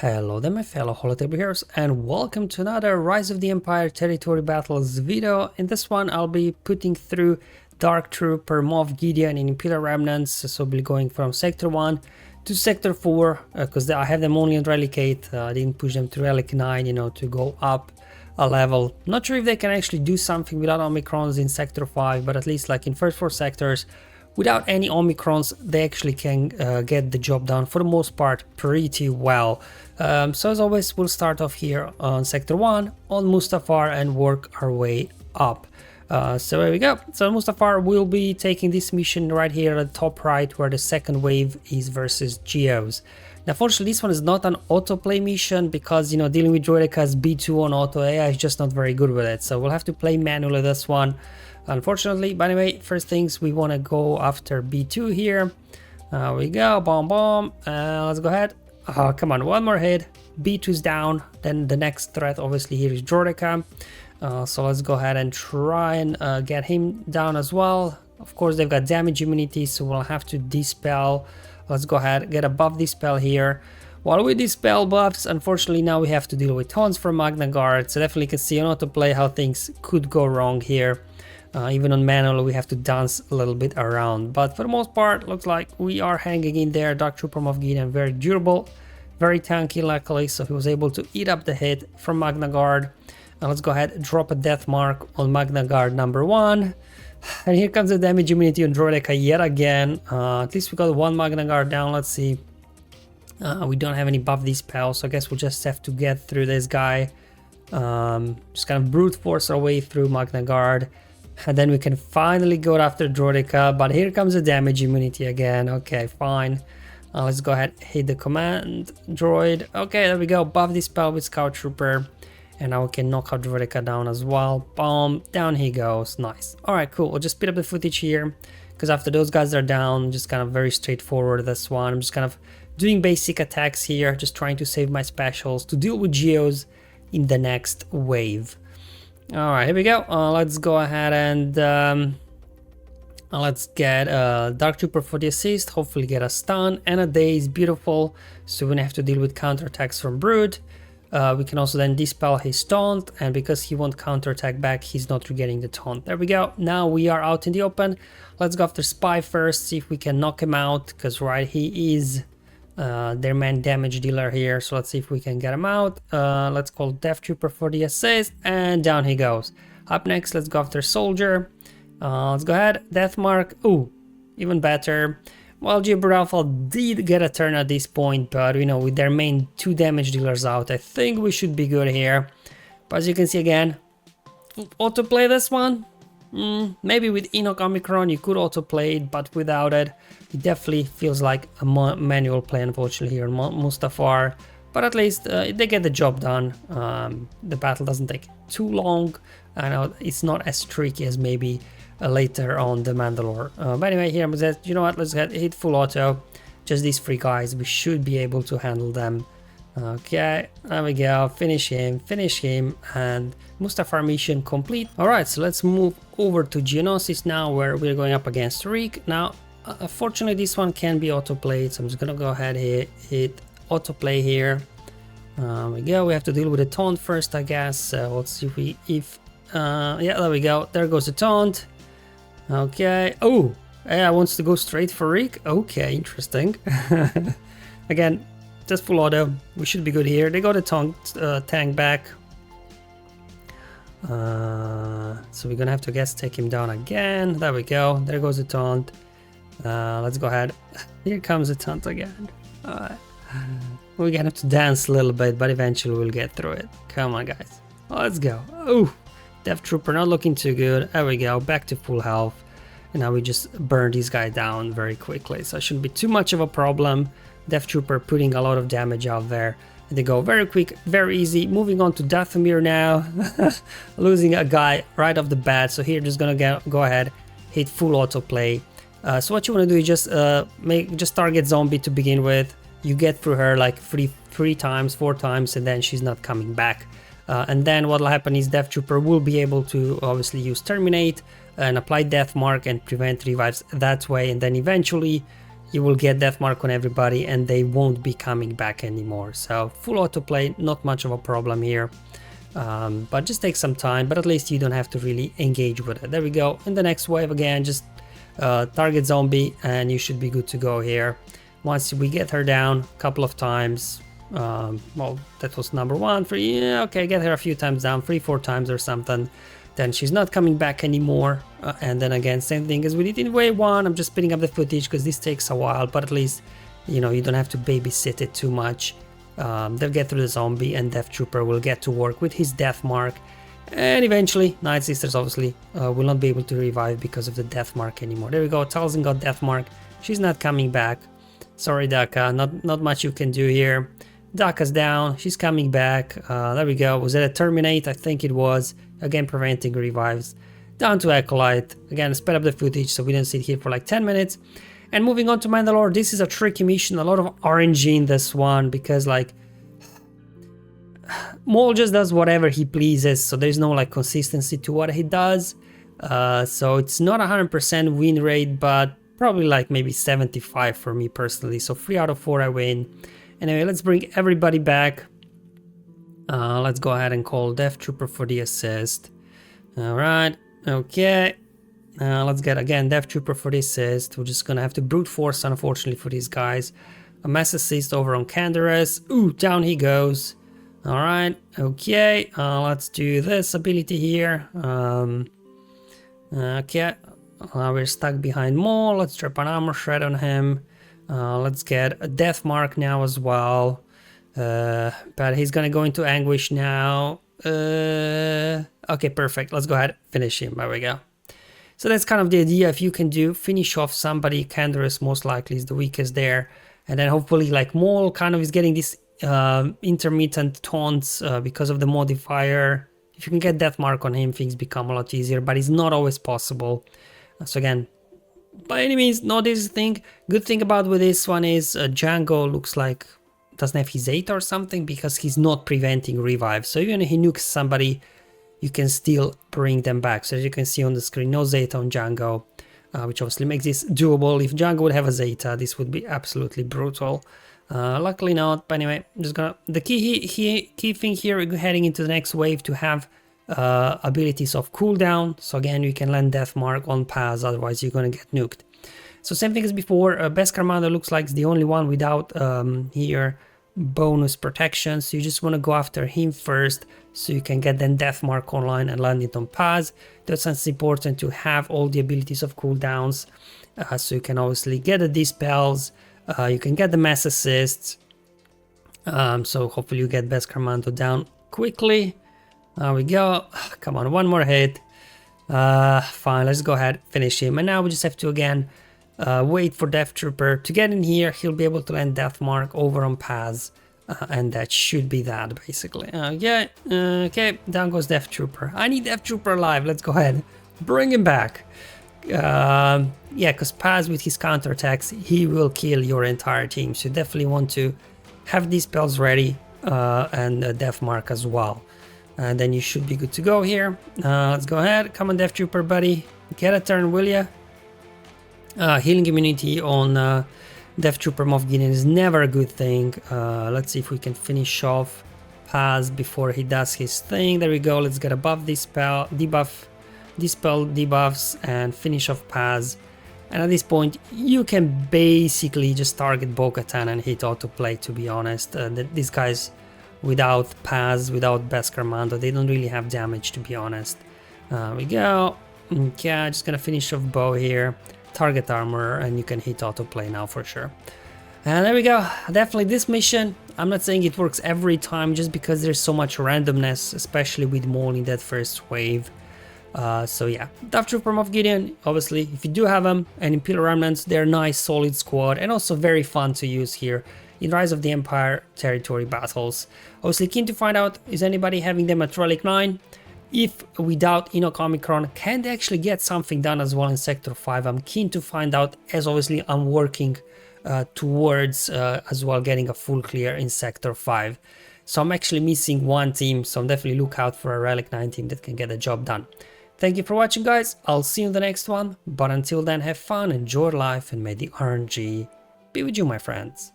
Hello there my fellow holotable heroes and welcome to another Rise of the Empire Territory Battles video. In this one I'll be putting through Dark Trooper, Moff Gideon and Imperial Remnants, so I'll be going from Sector 1 to Sector 4 because I have them only on Relic 8, I didn't push them to Relic 9, you know, to go up a level. Not sure if they can actually do something without Omicrons in Sector 5, but at least like in first 4 sectors, without any Omicrons, they actually can get the job done for the most part pretty well. So as always, we'll start off here on Sector 1 on Mustafar and work our way up. So there we go. So Mustafar will be taking this mission right here at the top right, where the second wave is versus Geos. Now, fortunately, this one is not an autoplay mission because, you know, dealing with Droidekas B2 on auto AI is just not very good with it. So we'll have to play manually this one, unfortunately. But anyway, first things, we want to go after B2 here. We go, bomb, bomb. Let's go ahead. Come on, one more hit. B2's down. Then the next threat, obviously, here is Droideka. So let's go ahead and try and get him down as well. Of course, they've got damage immunity, so we'll have to dispel. Let's go ahead, get above dispel here. While we dispel buffs, unfortunately, now we have to deal with taunts from Magna Guard. So definitely can see on autoplay how things could go wrong here. Even on manual, we have to dance a little bit around. But for the most part, looks like we are hanging in there. Dark Trooper Moff Gideon, very durable, very tanky, luckily. So he was able to eat up the hit from Magna Guard. Now let's go ahead and drop a death mark on Magna Guard number 1. And here comes the damage immunity on Droideka yet again. At least we got one Magna Guard down. Let's see. We don't have any buff dispel, so I guess we'll just have to get through this guy. Just kind of brute force our way through Magna Guard. And then we can finally go after Droideka, but here comes the damage immunity again. Okay, fine. Let's go ahead, hit the command droid. Okay, there we go. Buff dispel with Scout Trooper. And now we can knock out Droideka down as well. Boom, down he goes. Nice. All right, cool. We'll just speed up the footage here because after those guys are down, just kind of very straightforward this one. I'm just kind of doing basic attacks here, just trying to save my specials to deal with Geos in the next wave. All right, here we go. Let's go ahead and let's get Dark Trooper for the assist. Hopefully get a stun and a daze. Beautiful. So we don't have to deal with counterattacks from Brood. We can also then dispel his taunt, and because he won't counterattack back, he's not regaining the taunt. There we go. Now we are out in the open. Let's go after Spy first, see if we can knock him out, because right, he is their main damage dealer here. So let's see if we can get him out. Let's call Death Trooper for the assist, and down he goes. Up next, let's go after Soldier. Let's go ahead. Death Mark. Ooh, even better. Well, Gibber Alpha did get a turn at this point, but you know, with their main 2 damage dealers out, I think we should be good here. But as you can see again, autoplay this one. Maybe with Enoch Omicron you could autoplay it, but without it, it definitely feels like a manual play, unfortunately, here on Mustafar. But at least they get the job done. The battle doesn't take too long. I know it's not as tricky as maybe later on the Mandalore. But anyway, here I'm saying, you know what, let's hit full auto. Just these 3 guys, we should be able to handle them. Okay, there we go, finish him, and Mustafar mission complete. Alright, so let's move over to Geonosis now, where we're going up against Reek. Now, unfortunately, this one can be autoplayed, so I'm just gonna go ahead and hit autoplay here. We go, we have to deal with the taunt first, I guess. So let's see if yeah, there we go, there goes the taunt. Okay. Oh, yeah, wants to go straight for Reek. Okay, interesting. Again, just full auto. We should be good here. They got a tank back. So we're gonna have to, I guess, take him down again. There we go. There goes the taunt. Let's go ahead. Here comes the taunt again. We're gonna have to dance a little bit, but eventually we'll get through it. Come on, guys. Let's go. Oh. Death Trooper not looking too good. There we go, back to full health. And now we just burn this guy down very quickly, so it shouldn't be too much of a problem. Death Trooper putting a lot of damage out there. And they go very quick, very easy. Moving on to Dathomir now. Losing a guy right off the bat, so here just gonna go ahead, hit full autoplay. So what you want to do is just target zombie to begin with. You get through her like 4 times, and then she's not coming back. And then what will happen is Death Trooper will be able to obviously use Terminate and apply Death Mark and prevent revives that way, and then eventually you will get death mark on everybody and they won't be coming back anymore. So full autoplay, not much of a problem here. But just take some time, but at least you don't have to really engage with it. There we go. In the next wave again, just target zombie and you should be good to go here. Once we get her down a couple of times, well, that was number 1, 3, yeah, okay, get her a few times down, 3-4 times or something, then she's not coming back anymore. And then again, same thing as we did in wave 1, I'm just speeding up the footage because this takes a while, but at least, you know, you don't have to babysit it too much. They'll get through the zombie and Death Trooper will get to work with his death mark, and eventually Night Sisters obviously will not be able to revive because of the death mark anymore. There we go, Talzin got death mark, she's not coming back. Sorry Daka, not much you can do here. Daka's down, she's coming back. There we go, was it a Terminate? I think it was. Again, preventing revives. Down to Acolyte, again sped up the footage so we don't sit here for like 10 minutes. And moving on to Mandalore, this is a tricky mission, a lot of RNG in this one, because like Maul just does whatever he pleases, so there's no like consistency to what he does. So it's not 100% win rate, but probably like maybe 75 for me personally. So 3 out of 4 I win. Anyway, let's bring everybody back. Let's go ahead and call Death Trooper for the assist. Alright, okay. Let's get again Death Trooper for the assist. We're just gonna have to brute force, unfortunately, for these guys. A mass assist over on Canderous. Ooh, down he goes. Alright, okay. Let's do this ability here. Okay. We're stuck behind Maul. Let's drop an armor shred on him. Let's get a death mark now as well. But he's gonna go into anguish now. Okay, perfect. Let's go ahead and finish him. There we go. So that's kind of the idea. If you can finish off somebody, Canderous most likely is the weakest there. And then hopefully like Maul kind of is getting this intermittent taunts because of the modifier. If you can get death mark on him, things become a lot easier, but it's not always possible. So again, by any means, not this thing. Good thing about with this one is Django looks like doesn't have his Zeta or something because he's not preventing revive. So even if he nukes somebody, you can still bring them back. So as you can see on the screen, no Zeta on Django, which obviously makes this doable. If Django would have a Zeta, this would be absolutely brutal. Luckily not, but anyway, I'm just gonna... The key thing here, heading into the next wave, to have abilities of cooldown. So again, you can land Death Mark on pass, otherwise you're gonna get nuked. So same thing as before, Beskar Mando looks like it's the only one without here bonus protection, so you just want to go after him first so you can get then death mark online and land it on pass. That's why it's important to have all the abilities of cooldowns, so you can obviously get the dispels, you can get the mass assists, so hopefully you get Beskar Mando down quickly. There we go, come on, one more hit. Fine, let's go ahead, finish him, and now we just have to again wait for Death Trooper to get in here. He'll be able to land Death Mark over on pass, and that should be that basically. Yeah, okay, down goes Death Trooper. I need Death Trooper alive. Let's go ahead, bring him back. Yeah, because Paz with his counterattacks, he will kill your entire team. So you definitely want to have these spells ready, and Death Mark as well. And then you should be good to go here. Let's go ahead. Come on, Death Trooper, buddy. Get a turn, will ya? Healing immunity on Death Trooper Moff Gideon is never a good thing. Let's see if we can finish off Paz before he does his thing. There we go. Let's get above this spell, dispel debuffs, and finish off Paz. And at this point, you can basically just target Bo-Katan and hit autoplay, to be honest. These guys, without Paz, without Beskar Mando, they don't really have damage, to be honest. There we go. Okay, just gonna finish off Bo here. Target armor, and you can hit autoplay now for sure. And there we go. Definitely this mission, I'm not saying it works every time just because there's so much randomness, especially with Maul in that first wave. So yeah, Death Trooper Moff Gideon, obviously, if you do have them, and Imperial Remnants, they're a nice solid squad and also very fun to use here in Rise of the Empire territory battles. Obviously keen to find out, is anybody having them at Relic 9? If without Enoch Omicron, can they actually get something done as well in Sector 5? I'm keen to find out, as obviously I'm working towards as well getting a full clear in Sector 5. So I'm actually missing one team, so I'm definitely look out for a Relic 9 team that can get the job done. Thank you for watching, guys. I'll see you in the next one, but until then, have fun, enjoy life, and may the RNG be with you, my friends.